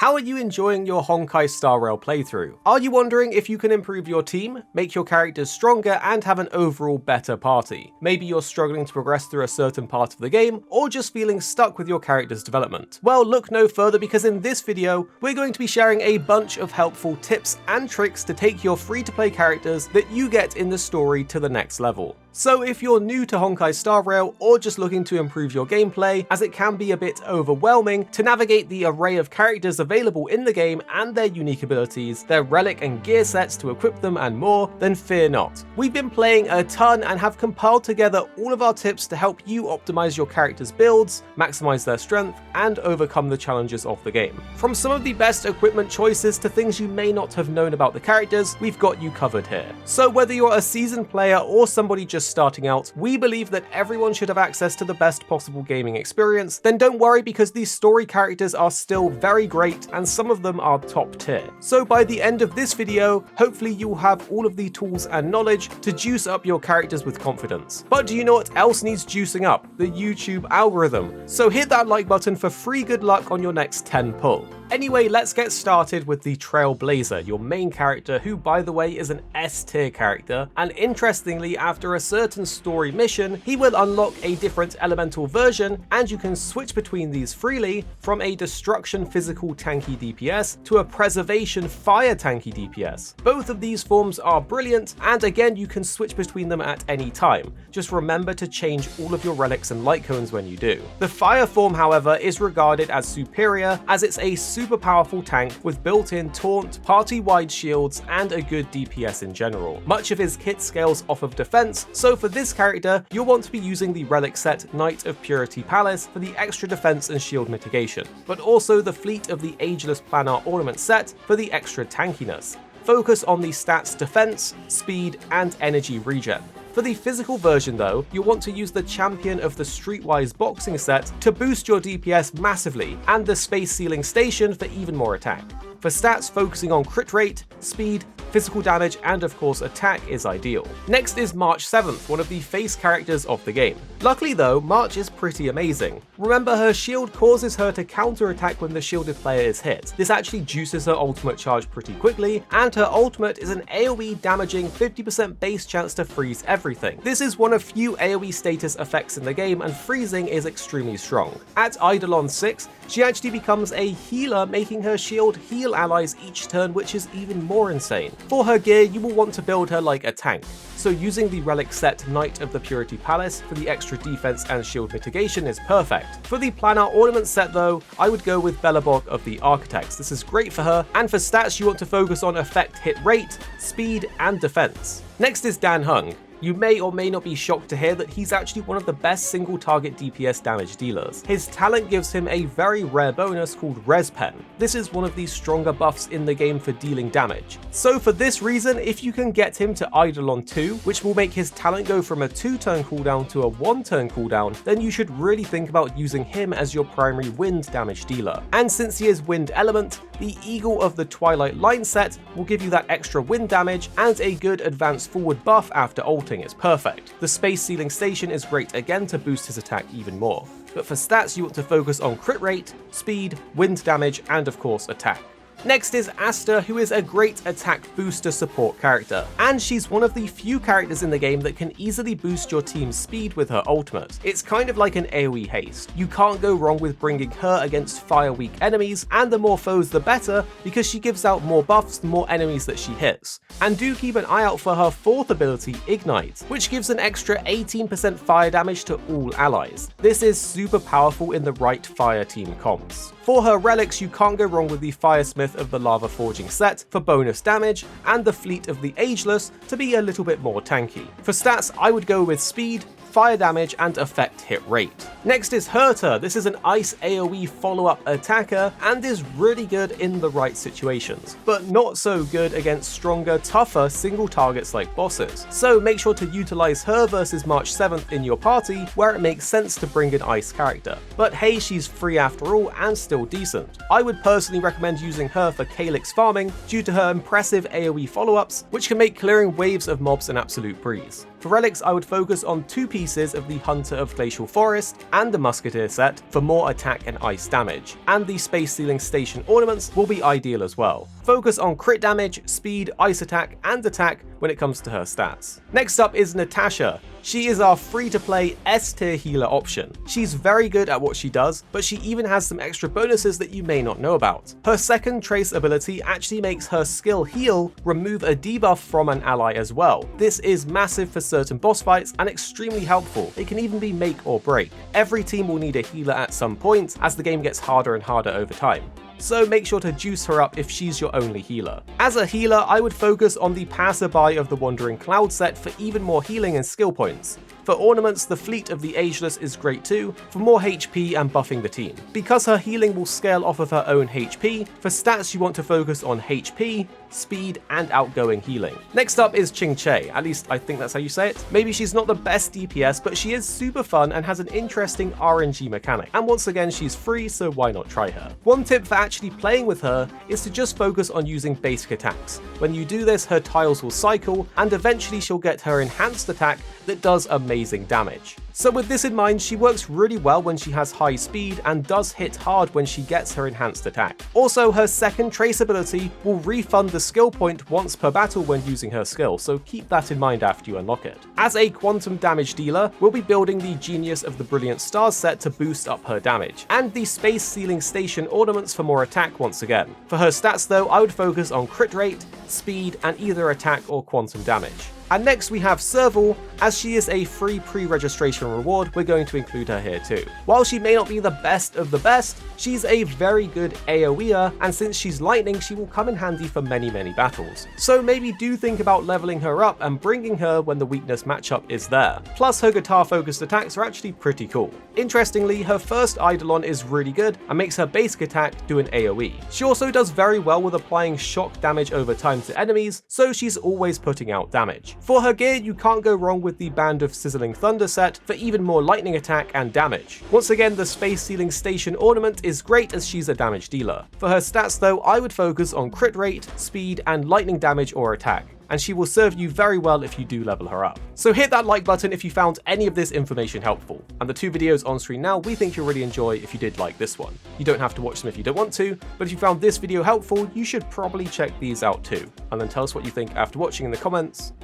How are you enjoying your Honkai Star Rail playthrough? Are you wondering if you can improve your team, make your characters stronger, and have an overall better party? Maybe you're struggling to progress through a certain part of the game, or just feeling stuck with your character's development. Well, look no further, because in this video, we're going to be sharing a bunch of helpful tips and tricks to take your free-to-play characters that you get in the story to the next level. So if you're new to Honkai Star Rail or just looking to improve your gameplay, as it can be a bit overwhelming to navigate the array of characters available in the game and their unique abilities, their relic and gear sets to equip them and more, then fear not. We've been playing a ton and have compiled together all of our tips to help you optimize your characters' builds, maximize their strength, and overcome the challenges of the game. From some of the best equipment choices to things you may not have known about the characters, we've got you covered here. So whether you're a seasoned player or somebody just starting out, we believe that everyone should have access to the best possible gaming experience. Then don't worry, because these story characters are still very great and some of them are top tier. So by the end of this video, hopefully you'll have all of the tools and knowledge to juice up your characters with confidence. But do you know what else needs juicing up? The YouTube algorithm. So hit that like button for free good luck on your next 10 pull. Anyway, let's get started with the Trailblazer, your main character, who by the way is an S tier character, and interestingly, after a certain story mission, he will unlock a different elemental version, and you can switch between these freely, from a destruction physical tanky DPS to a preservation fire tanky DPS. Both of these forms are brilliant, and again you can switch between them at any time. Just remember to change all of your relics and light cones when you do. The fire form, however, is regarded as superior, as it's a super powerful tank with built-in taunt, party-wide shields, and a good DPS in general. Much of his kit scales off of defense, so for this character, you'll want to be using the relic set Knight of Purity Palace for the extra defense and shield mitigation, but also the Fleet of the Ageless Planar Ornament set for the extra tankiness. Focus on the stats defense, speed, and energy regen. For the physical version though, you'll want to use the Champion of the Streetwise boxing set to boost your DPS massively, and the Space Sealing Station for even more attack. For stats, focusing on crit rate, speed, physical damage, and of course attack is ideal. Next is March 7th, one of the face characters of the game. Luckily though, March is pretty amazing. Remember, her shield causes her to counter-attack when the shielded player is hit. This actually juices her ultimate charge pretty quickly, and her ultimate is an AoE damaging 50% base chance to freeze everything. This is one of few AoE status effects in the game, and freezing is extremely strong. At Eidolon 6, she actually becomes a healer, making her shield heal allies each turn, which is even more insane. For her gear, you will want to build her like a tank, so using the relic set Knight of the Purity Palace for the extra defense and shield mitigation is perfect. For the planar ornament set though, I would go with Belobog of the Architects. This is great for her, and for stats you want to focus on effect hit rate, speed, and defense. Next is Dan Hung. You may or may not be shocked to hear that he's actually one of the best single target DPS damage dealers. His talent gives him a very rare bonus called Res Pen. This is one of the stronger buffs in the game for dealing damage. So for this reason, if you can get him to Eidolon 2, which will make his talent go from a 2-turn cooldown to a 1-turn cooldown, then you should really think about using him as your primary wind damage dealer. And since he is wind element, the Eagle of the Twilight Line set will give you that extra wind damage, and a good advanced forward buff after ulting is perfect. The Space Sealing Station is great again to boost his attack even more. But for stats you want to focus on crit rate, speed, wind damage, and of course attack. Next is Astor, who is a great attack booster support character, and she's one of the few characters in the game that can easily boost your team's speed with her ultimate. It's kind of like an AoE haste. You can't go wrong with bringing her against fire weak enemies, and the more foes the better, because she gives out more buffs the more enemies that she hits. And do keep an eye out for her fourth ability, Ignite, which gives an extra 18% fire damage to all allies. This is super powerful in the right fire team comps. For her relics, you can't go wrong with the Firesmith of the Lava Forging set for bonus damage, and the Fleet of the Ageless to be a little bit more tanky. For stats, I would go with speed, fire damage, and effect hit rate. Next is Herter. This is an ice AoE follow-up attacker and is really good in the right situations, but not so good against stronger, tougher single targets like bosses. So make sure to utilize her versus March 7th in your party where it makes sense to bring an ice character. But hey, she's free after all and still decent. I would personally recommend using her for Calyx farming due to her impressive AoE follow-ups, which can make clearing waves of mobs an absolute breeze. For relics, I would focus on 2 pieces of the Hunter of Glacial Forest and the Musketeer set for more attack and ice damage, and the Space Sealing Station ornaments will be ideal as well. Focus on crit damage, speed, ice attack, and attack when it comes to her stats. Next up is Natasha. She is our free-to-play S-tier healer option. She's very good at what she does, but she even has some extra bonuses that you may not know about. Her second trace ability actually makes her skill heal remove a debuff from an ally as well. This is massive for certain boss fights and extremely helpful. It can even be make or break. Every team will need a healer at some point as the game gets harder and harder over time, so make sure to juice her up if she's your only healer. As a healer, I would focus on the Passerby of the Wandering Cloud set for even more healing and skill points. For ornaments, the Fleet of the Ageless is great too, for more HP and buffing the team. Because her healing will scale off of her own HP, for stats you want to focus on HP, speed, and outgoing healing. Next up is Ching Cha, at least I think that's how you say it. Maybe she's not the best DPS, but she is super fun and has an interesting RNG mechanic. And once again, she's free, so why not try her? One tip for actually playing with her is to just focus on using basic attacks. When you do this, her tiles will cycle, and eventually she'll get her enhanced attack that does amazing damage. So with this in mind, she works really well when she has high speed and does hit hard when she gets her enhanced attack. Also, her second trace ability will refund the skill point once per battle when using her skill, so keep that in mind after you unlock it. As a quantum damage dealer, we'll be building the Genius of the Brilliant Stars set to boost up her damage, and the Space Sealing Station ornaments for more attack once again. For her stats though, I would focus on crit rate, speed, and either attack or quantum damage. And next we have Serval. As she is a free pre-registration reward, we're going to include her here too. While she may not be the best of the best, she's a very good AoEer, and since she's lightning, she will come in handy for many battles. So maybe do think about leveling her up and bringing her when the weakness matchup is there. Plus her guitar focused attacks are actually pretty cool. Interestingly, her first Eidolon is really good and makes her basic attack do an AoE. She also does very well with applying shock damage over time to enemies, so she's always putting out damage. For her gear, you can't go wrong with the Band of Sizzling Thunder set for even more lightning attack and damage. Once again, the Space Sealing Station ornament is great as she's a damage dealer. For her stats though, I would focus on crit rate, speed, and lightning damage or attack, and she will serve you very well if you do level her up. So hit that like button if you found any of this information helpful, and the 2 videos on screen now we think you'll really enjoy if you did like this one. You don't have to watch them if you don't want to, but if you found this video helpful, you should probably check these out too, and then tell us what you think after watching in the comments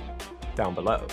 down below.